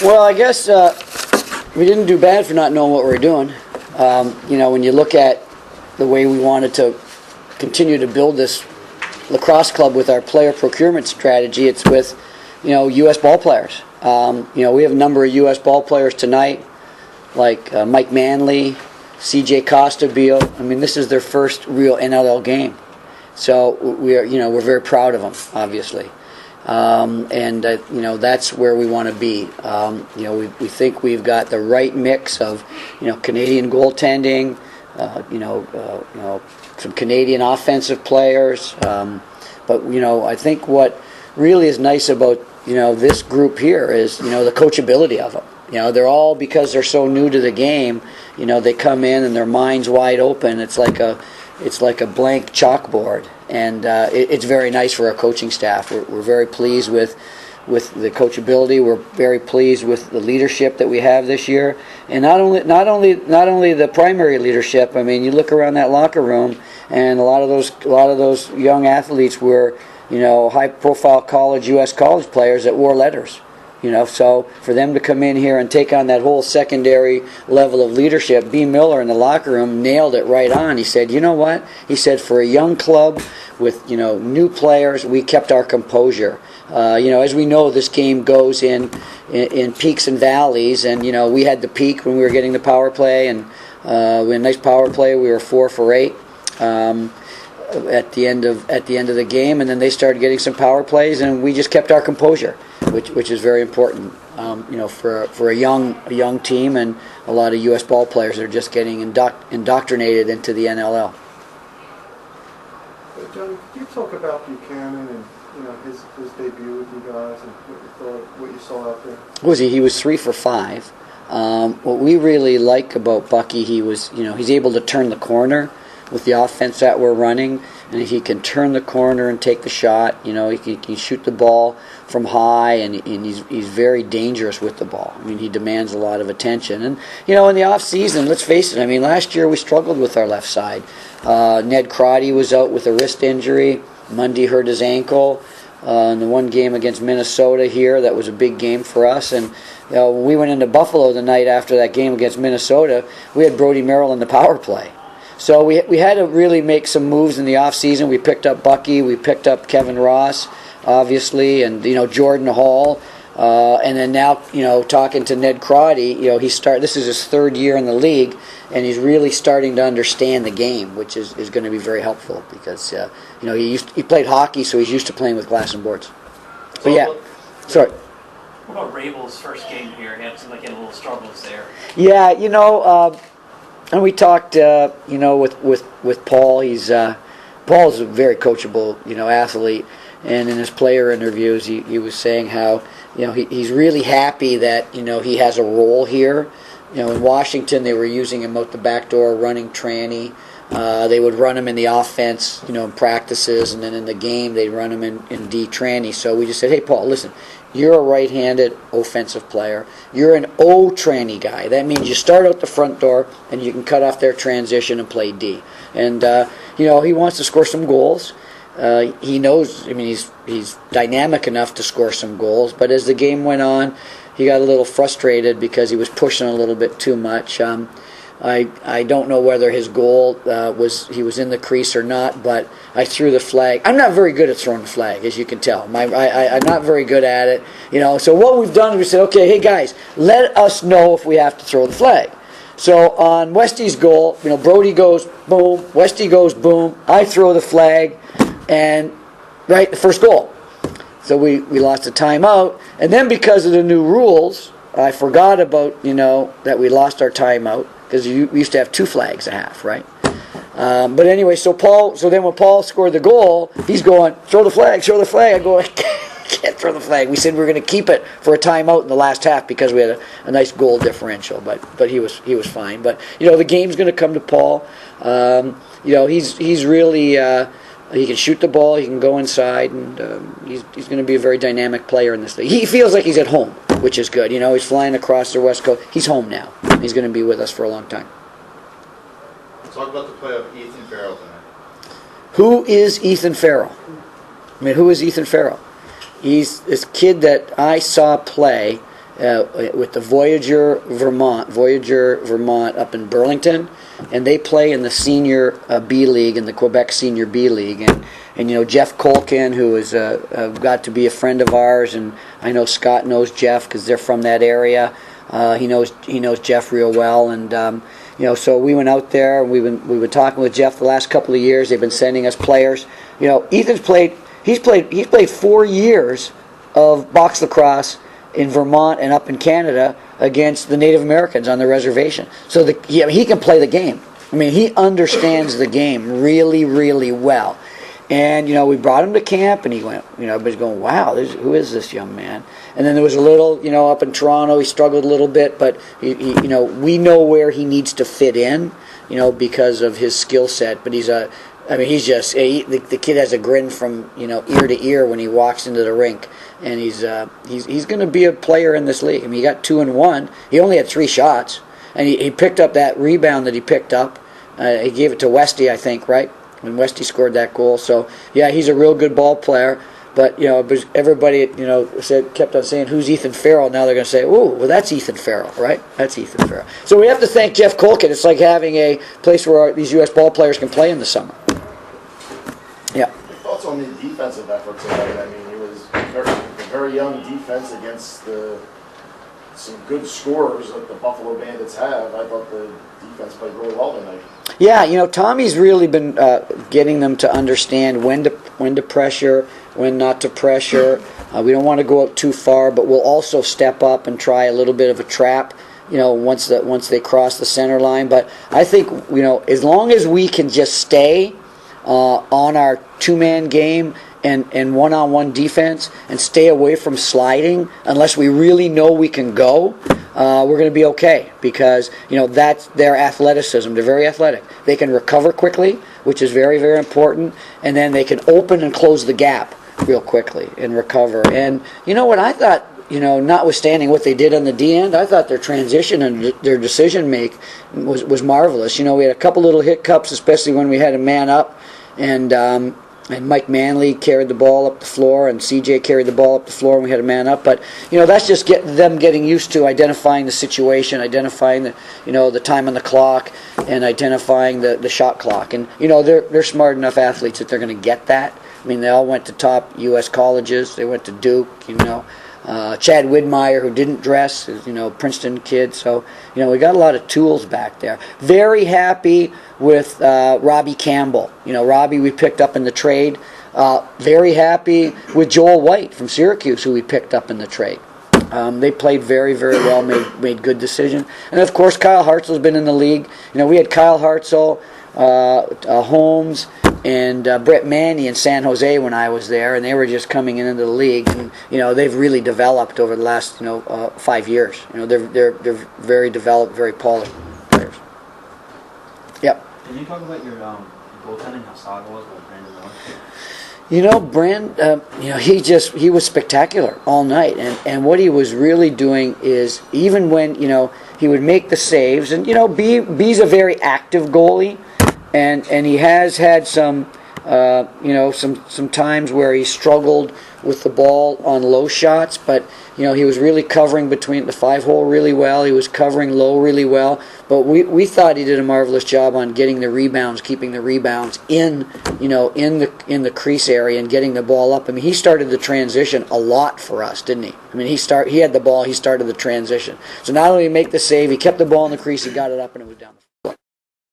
Well, I guess we didn't do bad for not knowing what we were doing. When you look at the way we wanted to continue to build this lacrosse club with our player procurement strategy, it's with, U.S. ball players. We have a number of U.S. ball players tonight, like Mike Manley, C.J. Costabile. I mean, this is their first real NLL game. So we're very proud of them, obviously. That's where we want to be. We think we've got the right mix of, Canadian goaltending, some Canadian offensive players. But I think what really is nice about, this group here is, the coachability of them. They're all, because they're so new to the game, they come in and their mind's wide open. It's like a blank chalkboard, and it's very nice for our coaching staff. We're very pleased with the coachability. We're very pleased with the leadership that we have this year, and not only the primary leadership. I mean, you look around that locker room, and a lot of those young athletes were high-profile U.S. college players that wore letters. So for them to come in here and take on that whole secondary level of leadership, B. Miller in the locker room nailed it right on. He said, you know what? He said, for a young club with, new players, we kept our composure. As we know, this game goes in peaks and valleys, and, we had the peak when we were getting the power play, and we had a nice power play. We were 4 for 8. At the end of the game, and then they started getting some power plays, and we just kept our composure, which is very important, for a young team, and a lot of U.S. ball players that are just getting indoctrinated into the NLL. Johnny, could you talk about Buchanan and his debut with you guys and what you saw out there? He was 3 for 5. What we really like about Bucky, he's able to turn the corner with the offense that we're running, and he can turn the corner and take the shot. He can shoot the ball from high, and he's very dangerous with the ball. I mean, he demands a lot of attention. And, in the off season, let's face it, I mean, last year we struggled with our left side. Ned Crotty was out with a wrist injury. Mundy hurt his ankle. In the one game against Minnesota here, that was a big game for us. And when we went into Buffalo the night after that game against Minnesota, we had Brody Merrill in the power play. So we had to really make some moves in the offseason. We picked up Bucky, we picked up Kevin Ross, obviously, and Jordan Hall, and then now talking to Ned Crotty, this is his 3rd year in the league, and he's really starting to understand the game, which is going to be very helpful because he played hockey, so he's used to playing with glass and boards. But yeah, sorry. What about Rabil's first game here? He had a little struggles there. Yeah, and we talked, with Paul. Paul's a very coachable, athlete. And in his player interviews, he was saying how, he's really happy that, he has a role here. In Washington, they were using him out the back door, running tranny. They would run him in the offense, in practices, and then in the game, they'd run him in D tranny. So we just said, hey, Paul, listen. You're a right-handed offensive player. You're an O tranny guy. That means you start out the front door and you can cut off their transition and play D. And he wants to score some goals. He knows. I mean, he's dynamic enough to score some goals. But as the game went on, he got a little frustrated because he was pushing a little bit too much. I don't know whether his goal he was in the crease or not, but I threw the flag. I'm not very good at throwing the flag, as you can tell. I'm not very good at it. So what we've done is we said, okay, hey guys, let us know if we have to throw the flag. So on Westy's goal, Brody goes boom, Westy goes boom, I throw the flag, and the first goal. So we lost a timeout, and then because of the new rules, I forgot about that we lost our timeout. Because we used to have 2 flags a half, right? But anyway, so then when Paul scored the goal, he's going, throw the flag. I go, I can't throw the flag. We said we were going to keep it for a timeout in the last half because we had a nice goal differential. But he was fine. But the game's going to come to Paul. He's really he can shoot the ball. He can go inside, and he's going to be a very dynamic player in this league. He feels like he's at home, which is good. He's flying across the West Coast. He's home now. He's going to be with us for a long time. Talk about the play of Ethan Farrell tonight. Who is Ethan Farrell? Who is Ethan Farrell? He's this kid that I saw play with the Voyager, Vermont up in Burlington, and they play in the senior B League, in the Quebec Senior B League, and Jeff Colkin, who is got to be a friend of ours, and I know Scott knows Jeff because they're from that area. He knows Jeff real well, and so we went out there, and we've been talking with Jeff the last couple of years. They've been sending us players. Ethan's played. He's played 4 years of box lacrosse in Vermont and up in Canada against the Native Americans on the reservation. So he can play the game. I mean, he understands the game really, really well. And, we brought him to camp, and he went, everybody's going, wow, who is this young man? And then there was a little, up in Toronto, he struggled a little bit, but, we know where he needs to fit in, because of his skill set. But the kid has a grin from, ear to ear when he walks into the rink. And he's going to be a player in this league. I mean, he got 2-1. He only had 3 shots. And he picked up that rebound that he picked up. He gave it to Westy, I think, right? When Westy scored that goal. So, yeah, he's a real good ball player. But, everybody, kept on saying, who's Ethan Farrell? Now they're going to say, oh, well, that's Ethan Farrell, right? That's Ethan Farrell. So we have to thank Jeff Colkin. It's like having a place where these U.S. ball players can play in the summer. Yeah. Your thoughts on the defensive effort tonight? I mean, it was a very young defense against some good scorers that the Buffalo Bandits have. I thought the defense played really well tonight. Yeah, Tommy's really been getting them to understand when to pressure, when not to pressure. We don't want to go out too far, but we'll also step up and try a little bit of a trap, once they cross the center line. But I think, as long as we can just stay on our two-man game and one-on-one defense and stay away from sliding unless we really know we can go, we're going to be okay, because that's their athleticism. They're very athletic. They can recover quickly, which is very, very important, and then they can open and close the gap real quickly and recover. And what I thought, notwithstanding what they did on the D end, I thought their transition and their decision make was marvelous. We had a couple little hiccups, especially when we had a man up, and Mike Manley carried the ball up the floor, and CJ carried the ball up the floor, and we had a man up. But that's just them getting used to identifying the situation, identifying the time on the clock, and identifying the shot clock. And they're smart enough athletes that they're going to get that. I mean, they all went to top U.S. colleges. They went to Duke. Chad Widmeyer, who didn't dress, is Princeton kid. So we got a lot of tools back there. Very happy with Robbie Campbell. Robbie we picked up in the trade. Very happy with Joel White from Syracuse, who we picked up in the trade. They played very, very well, made good decisions. And of course, Kyle Hartzell's been in the league. We had Kyle Hartzell, Holmes, and Brett Manny in San Jose when I was there, and they were just coming into the league, and they've really developed over the last 5 years. They're very developed, very polished players. Yep. Can you talk about your goaltending, how solid it was with Brandon Miller? He was spectacular all night, and what he was really doing is, even when he would make the saves, and B's a very active goalie. And he has had some times where he struggled with the ball on low shots, but he was really covering between the 5-hole really well. He was covering low really well, but we thought he did a marvelous job on getting the rebounds, keeping the rebounds in the crease area and getting the ball up. I mean, he started the transition a lot for us, didn't he? I mean, he had the ball, he started the transition. So not only did he make the save, he kept the ball in the crease, he got it up, and it was down the floor.